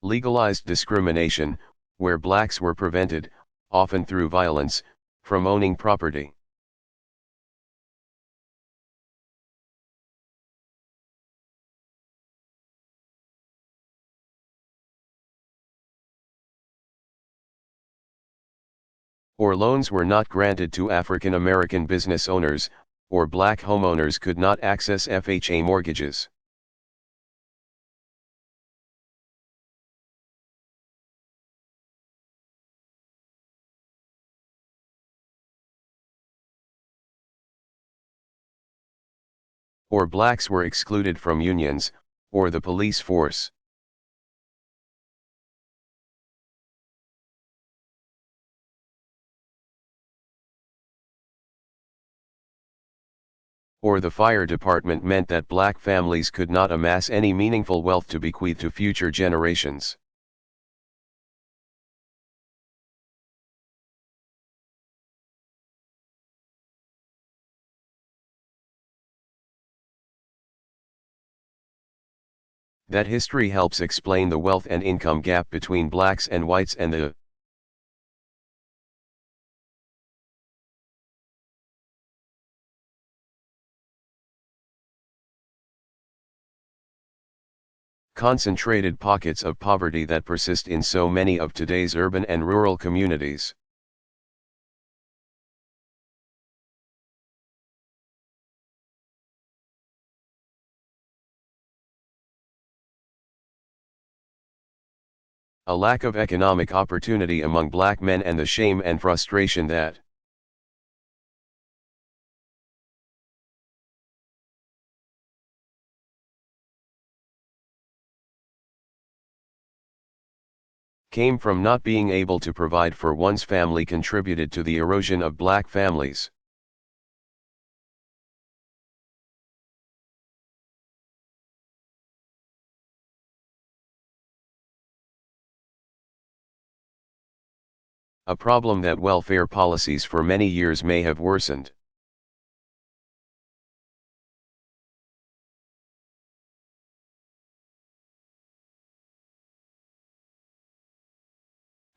Legalized discrimination, where blacks were prevented, often through violence, from owning property. Or loans were not granted to African American business owners, or black homeowners could not access FHA mortgages. Or blacks were excluded from unions, or the police force. Or the fire department meant that black families could not amass any meaningful wealth to bequeath to future generations. That history helps explain the wealth and income gap between blacks and whites and the concentrated pockets of poverty that persist in so many of today's urban and rural communities. A lack of economic opportunity among black men and the shame and frustration that came from not being able to provide for one's family contributed to the erosion of black families. A problem that welfare policies for many years may have worsened.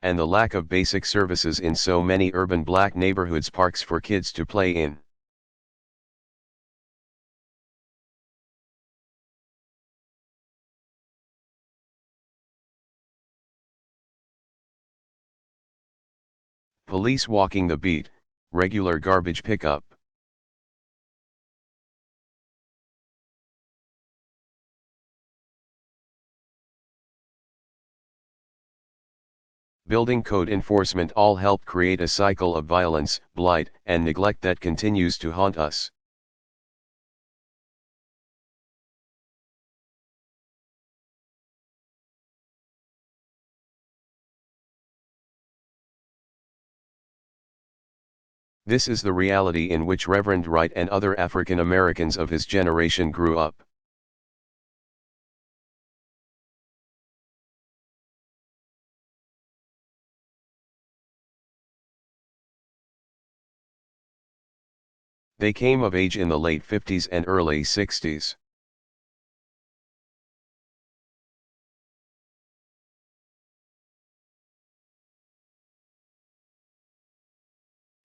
And the lack of basic services in so many urban black neighborhoods, parks for kids to play in. Police walking the beat, regular garbage pickup. Building code enforcement all help create a cycle of violence, blight, and neglect that continues to haunt us. This is the reality in which Reverend Wright and other African Americans of his generation grew up. They came of age in the late 50s and early 60s.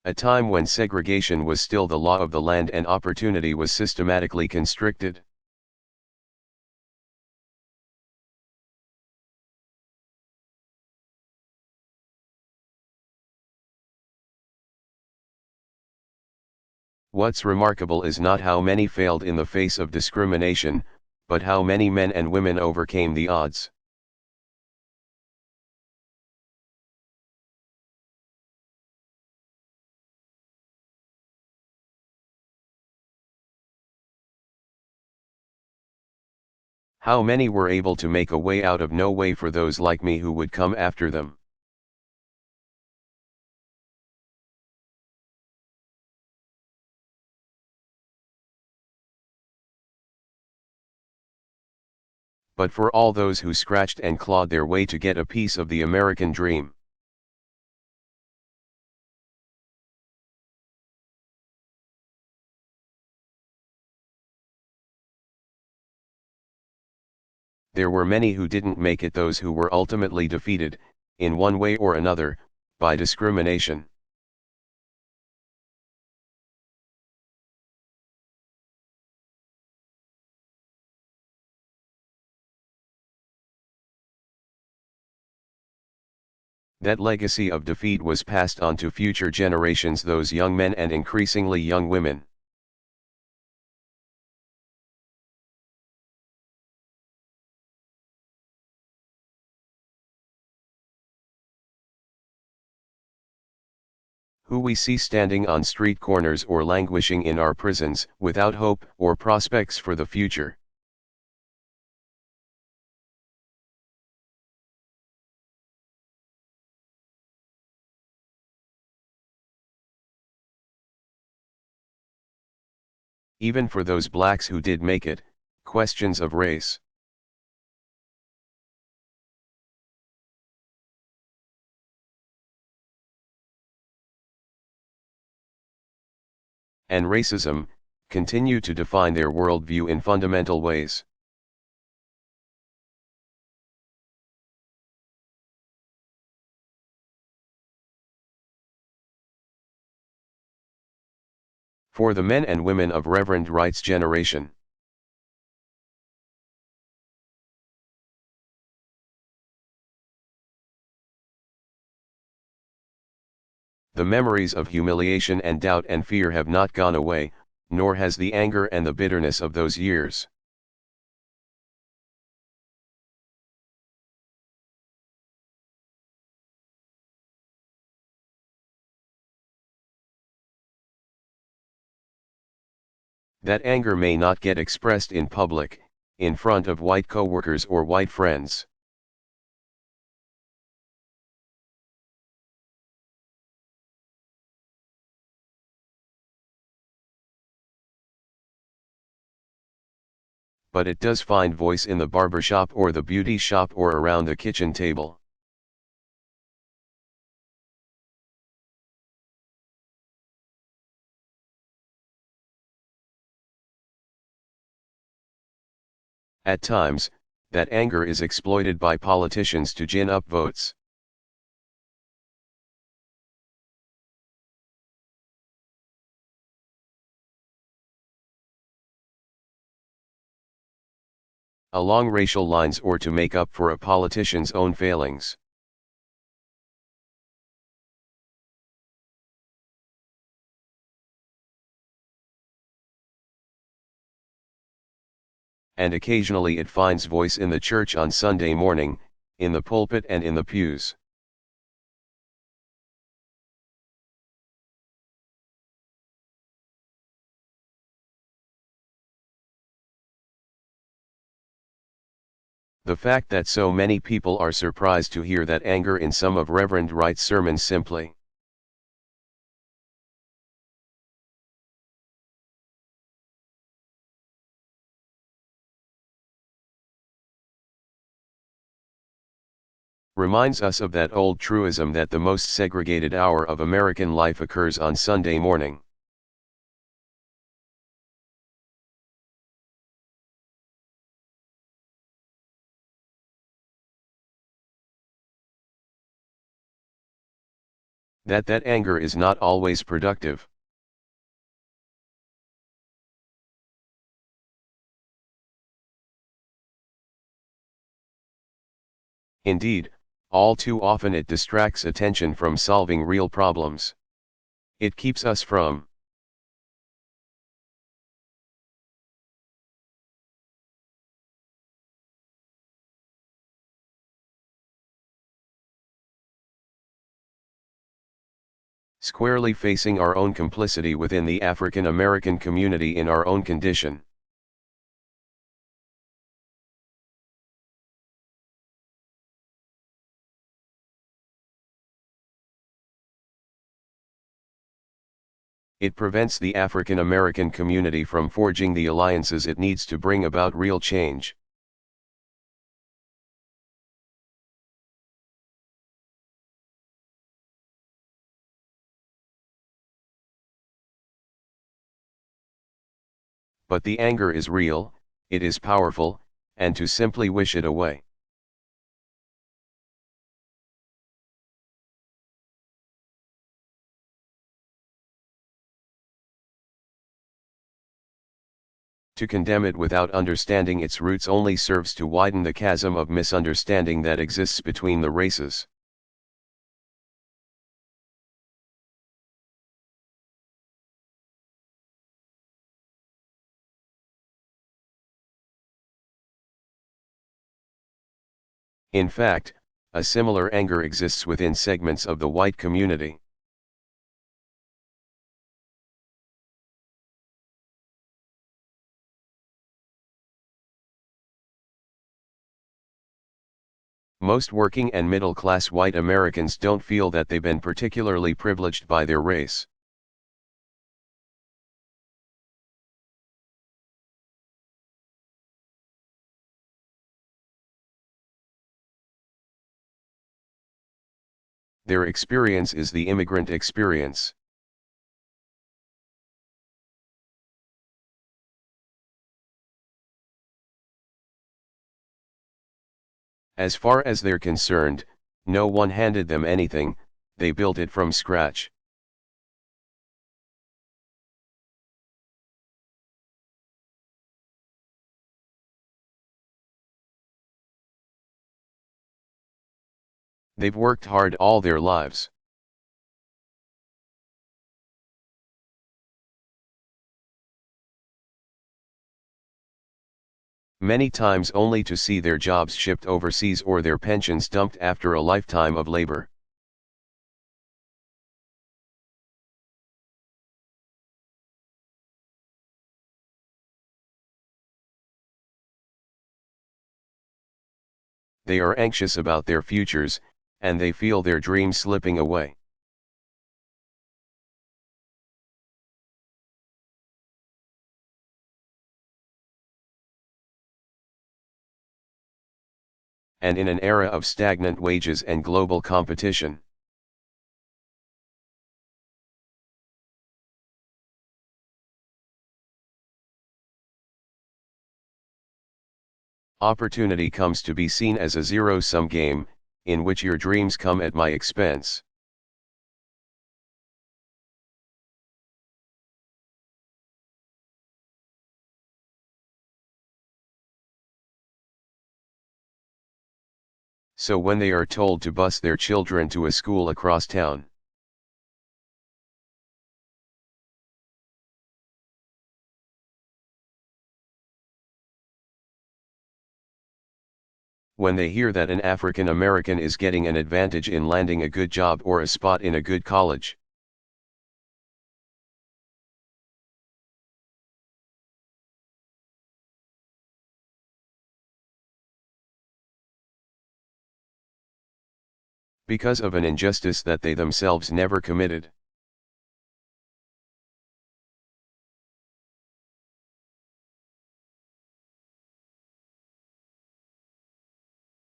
A time when segregation was still the law of the land and opportunity was systematically constricted. What's remarkable is not how many failed in the face of discrimination, but how many men and women overcame the odds. How many were able to make a way out of no way for those like me who would come after them. But for all those who scratched and clawed their way to get a piece of the American dream. There were many who didn't make it, those who were ultimately defeated, in one way or another, by discrimination. That legacy of defeat was passed on to future generations, those young men and increasingly young women. Who we see standing on street corners or languishing in our prisons, without hope or prospects for the future. Even for those blacks who did make it, questions of race and racism continue to define their worldview in fundamental ways. For the men and women of Reverend Wright's generation, the memories of humiliation and doubt and fear have not gone away, nor has the anger and the bitterness of those years. That anger may not get expressed in public, in front of white coworkers or white friends. But it does find voice in the barbershop or the beauty shop or around the kitchen table. At times, that anger is exploited by politicians to gin up votes. Along racial lines or to make up for a politician's own failings. And occasionally it finds voice in the church on Sunday morning, in the pulpit and in the pews. The fact that so many people are surprised to hear that anger in some of Reverend Wright's sermons simply reminds us of that old truism that the most segregated hour of American life occurs on Sunday morning. That anger is not always productive. Indeed, all too often it distracts attention from solving real problems. It keeps us from squarely facing our own complicity within the African American community in our own condition. It prevents the African American community from forging the alliances it needs to bring about real change. But the anger is real, it is powerful, and to simply wish it away. To condemn it without understanding its roots only serves to widen the chasm of misunderstanding that exists between the races. In fact, a similar anger exists within segments of the white community. Most working and middle-class white Americans don't feel that they've been particularly privileged by their race. Their experience is the immigrant experience. As far as they're concerned, no one handed them anything, they built it from scratch. They've worked hard all their lives. Many times only to see their jobs shipped overseas or their pensions dumped after a lifetime of labor. They are anxious about their futures, and they feel their dreams slipping away. And in an era of stagnant wages and global competition, opportunity comes to be seen as a zero-sum game, in which your dreams come at my expense. So when they are told to bus their children to a school across town, when they hear that an African American is getting an advantage in landing a good job or a spot in a good college, because of an injustice that they themselves never committed.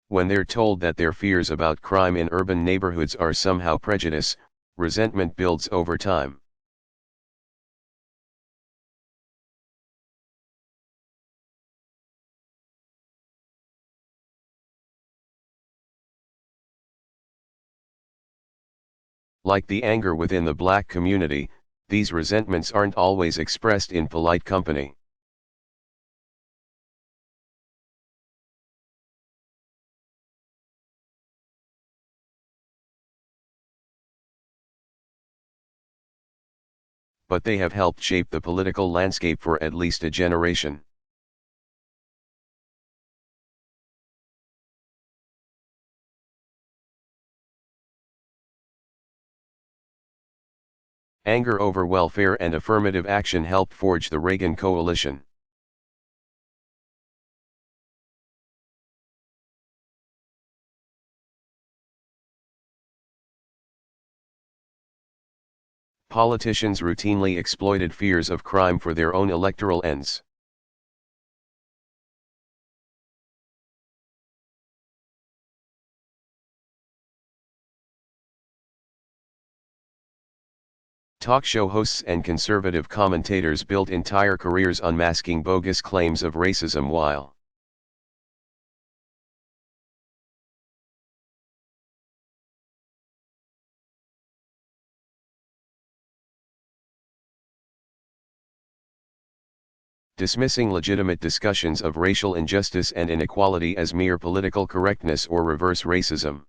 When they're told that their fears about crime in urban neighborhoods are somehow prejudice, resentment builds over time. Like the anger within the black community, these resentments aren't always expressed in polite company. But they have helped shape the political landscape for at least a generation. Anger over welfare and affirmative action helped forge the Reagan coalition. Politicians routinely exploited fears of crime for their own electoral ends. Talk show hosts and conservative commentators built entire careers unmasking bogus claims of racism while dismissing legitimate discussions of racial injustice and inequality as mere political correctness or reverse racism.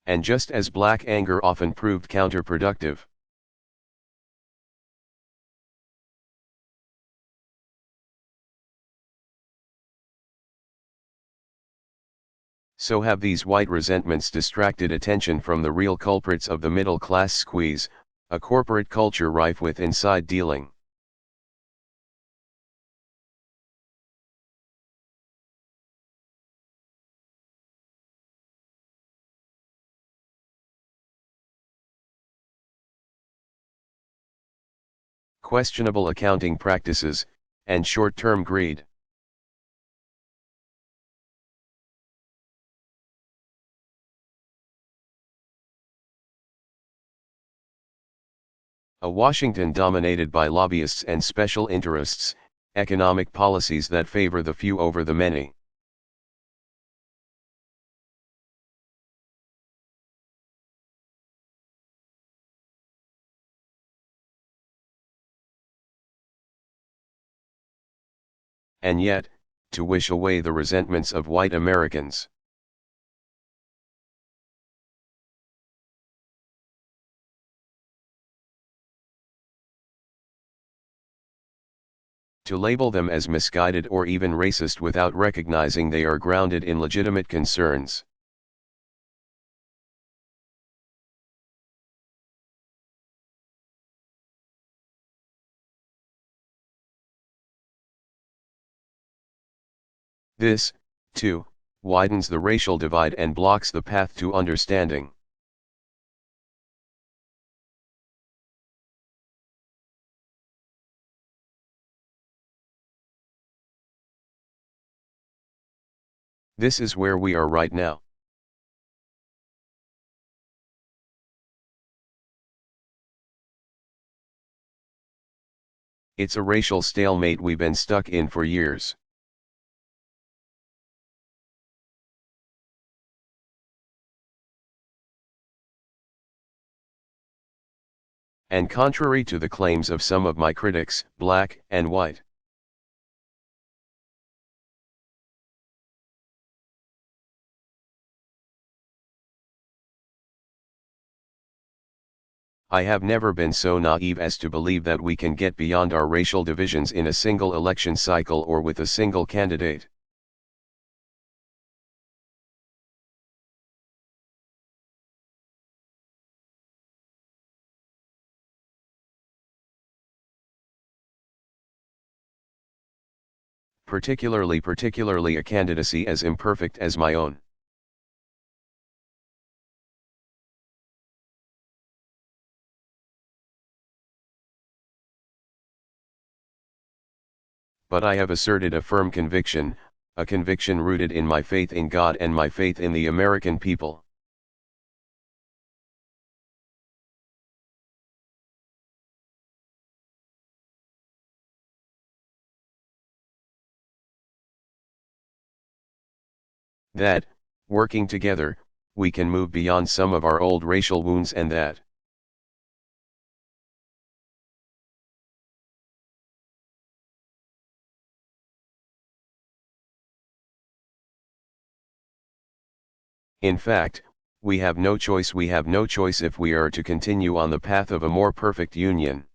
And just as black anger often proved counterproductive, so have these white resentments distracted attention from the real culprits of the middle-class squeeze, a corporate culture rife with inside dealing. Questionable accounting practices, and short-term greed. A Washington dominated by lobbyists and special interests, economic policies that favor the few over the many. And yet, to wish away the resentments of white Americans. To label them as misguided or even racist without recognizing they are grounded in legitimate concerns. This, too, widens the racial divide and blocks the path to understanding. This is where we are right now. It's a racial stalemate we've been stuck in for years. And contrary to the claims of some of my critics, black and white, I have never been so naive as to believe that we can get beyond our racial divisions in a single election cycle or with a single candidate. Particularly a candidacy as imperfect as my own. But I have asserted a firm conviction, a conviction rooted in my faith in God and my faith in the American people. That, working together, we can move beyond some of our old racial wounds and that in fact, we have no choice if we are to continue on the path of a more perfect union.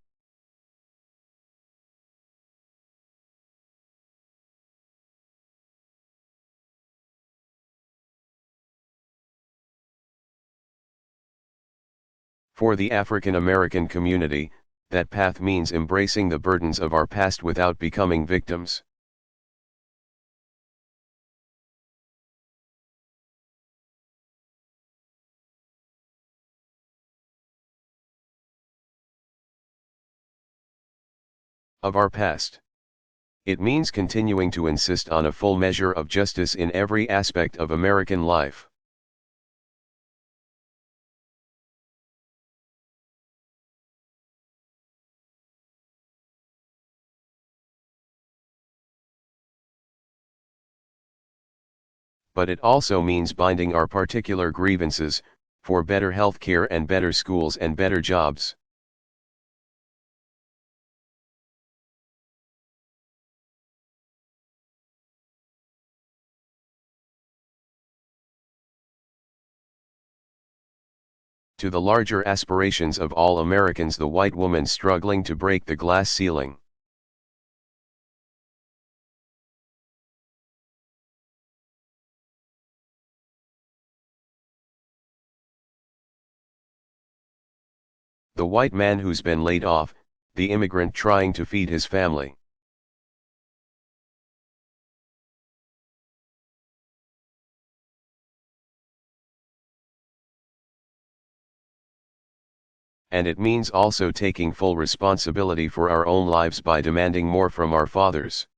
For the African American community, that path means embracing the burdens of our past without becoming victims. Of our past. It means continuing to insist on a full measure of justice in every aspect of American life. but it also means binding our particular grievances, for better health care and better schools and better jobs. To the larger aspirations of all Americans, the white woman struggling to break the glass ceiling. The white man who's been laid off, the immigrant trying to feed his family. And it means also taking full responsibility for our own lives by demanding more from our fathers.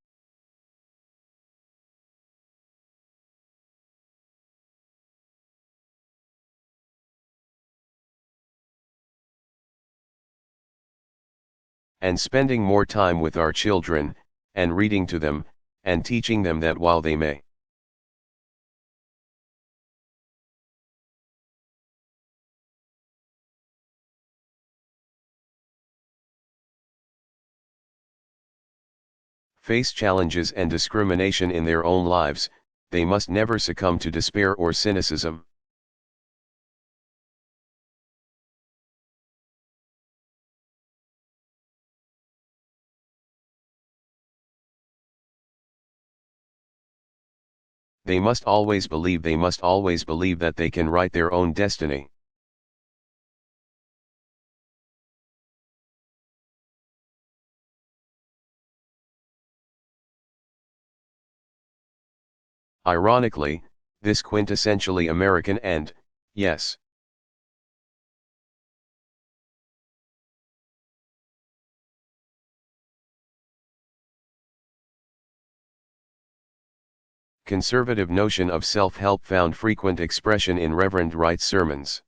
And spending more time with our children, and reading to them, and teaching them that while they may face challenges and discrimination in their own lives, they must never succumb to despair or cynicism. They must always believe that they can write their own destiny. Ironically, this quintessentially American and, yes, conservative notion of self-help found frequent expression in Reverend Wright's sermons.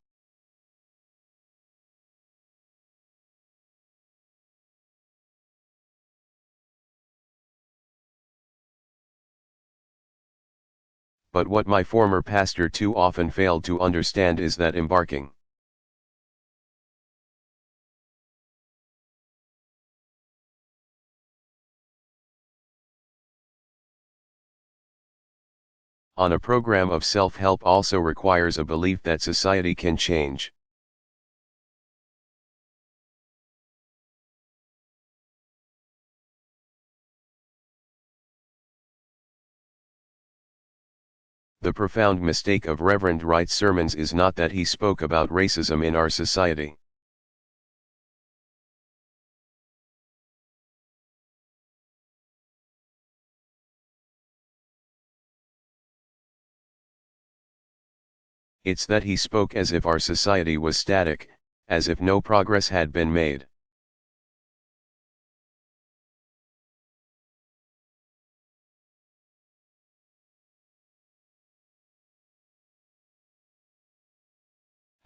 But what my former pastor too often failed to understand is that embarking on a program of self-help also requires a belief that society can change. The profound mistake of Reverend Wright's sermons is not that he spoke about racism in our society. It's that he spoke as if our society was static, as if no progress had been made.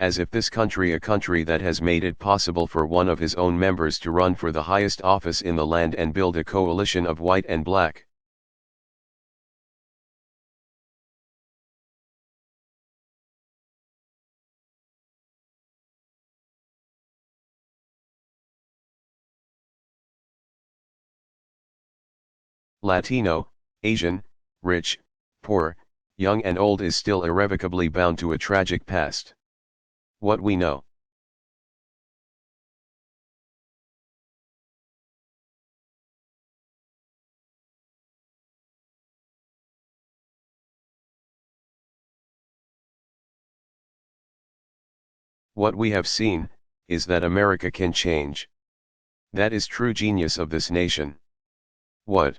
As if this country, a country that has made it possible for one of his own members to run for the highest office in the land and build a coalition of white and black. Latino, Asian, rich, poor, young and old is still irrevocably bound to a tragic past. What we know. What we have seen, is that America can change. That is true genius of this nation. What?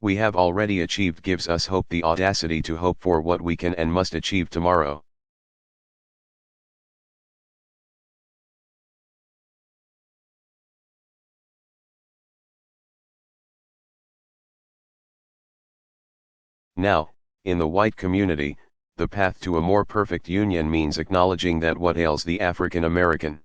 We have already achieved gives us hope, the audacity to hope for what we can and must achieve tomorrow. Now, in the white community, the path to a more perfect union means acknowledging that what ails the African American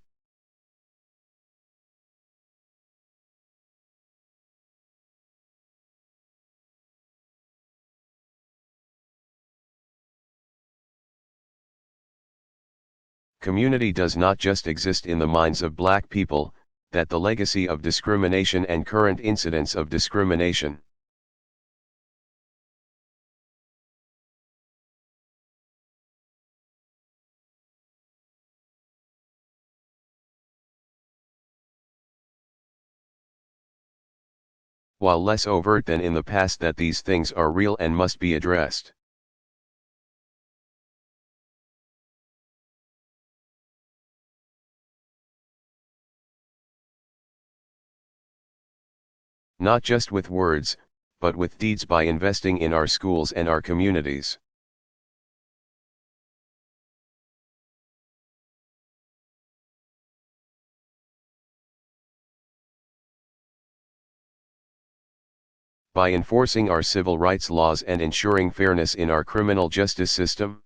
community does not just exist in the minds of black people, that the legacy of discrimination and current incidents of discrimination while less overt than in the past, that these things are real and must be addressed. Not just with words, but with deeds, by investing in our schools and our communities. By enforcing our civil rights laws and ensuring fairness in our criminal justice system.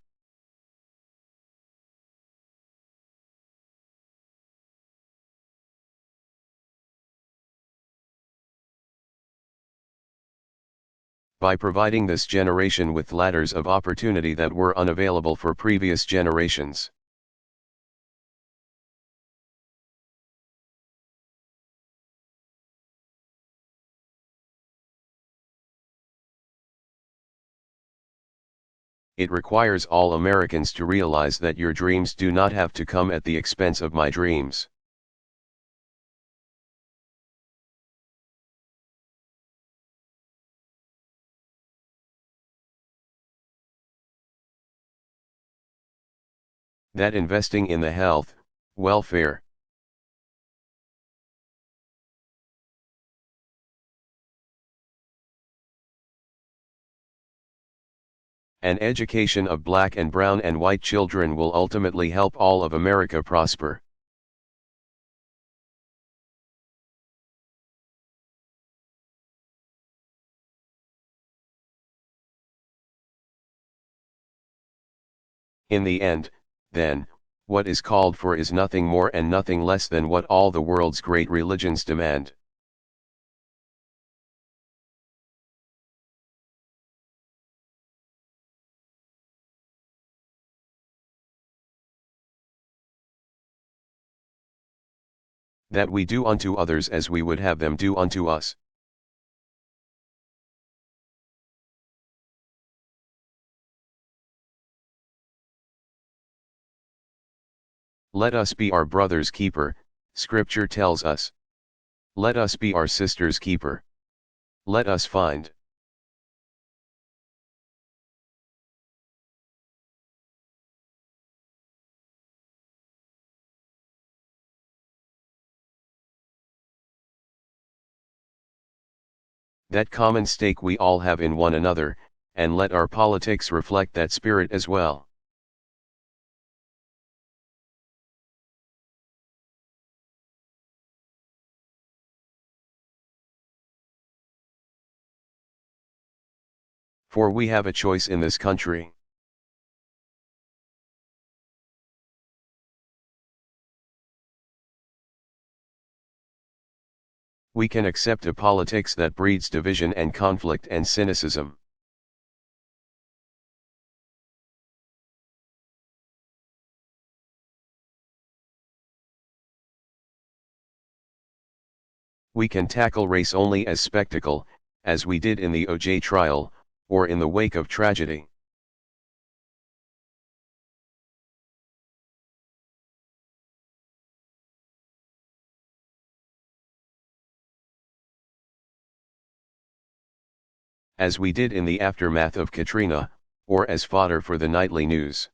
By providing this generation with ladders of opportunity that were unavailable for previous generations. It requires all Americans to realize that your dreams do not have to come at the expense of my dreams. That investing in the health, welfare, and education of black and brown and white children will ultimately help all of America prosper. In the end, then, what is called for is nothing more and nothing less than what all the world's great religions demand. That we do unto others as we would have them do unto us. Let us be our brother's keeper, Scripture tells us. Let us be our sister's keeper. Let us find. That common stake we all have in one another, and let our politics reflect that spirit as well. For we have a choice in this country. We can accept a politics that breeds division and conflict and cynicism. We can tackle race only as spectacle, as we did in the O.J. trial, or in the wake of tragedy. As we did in the aftermath of Katrina, or as fodder for the nightly news.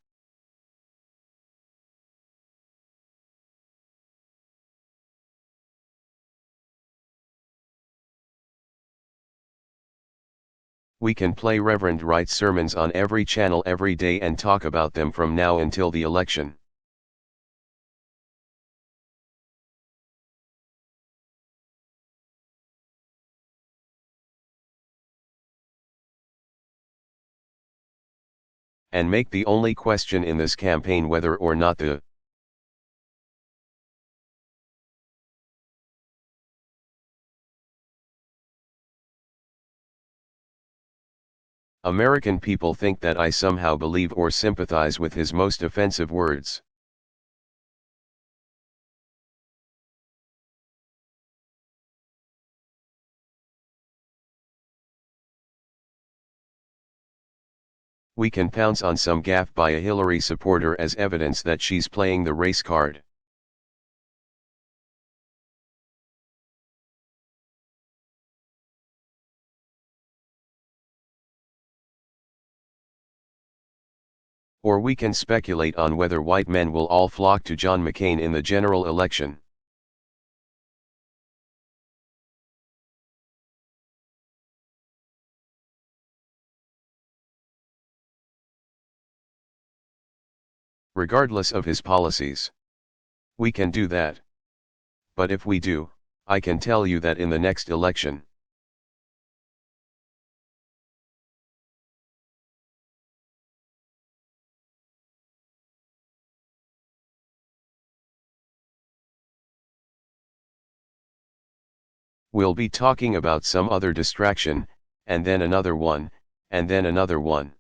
We can play Reverend Wright's sermons on every channel every day and talk about them from now until the election. and make the only question in this campaign whether or not the American people think that I somehow believe or sympathize with his most offensive words. We can pounce on some gaffe by a Hillary supporter as evidence that she's playing the race card. Or we can speculate on whether white men will all flock to John McCain in the general election. Regardless of his policies. We can do that. But if we do, I can tell you that in the next election, we'll be talking about some other distraction, and then another one, and then another one.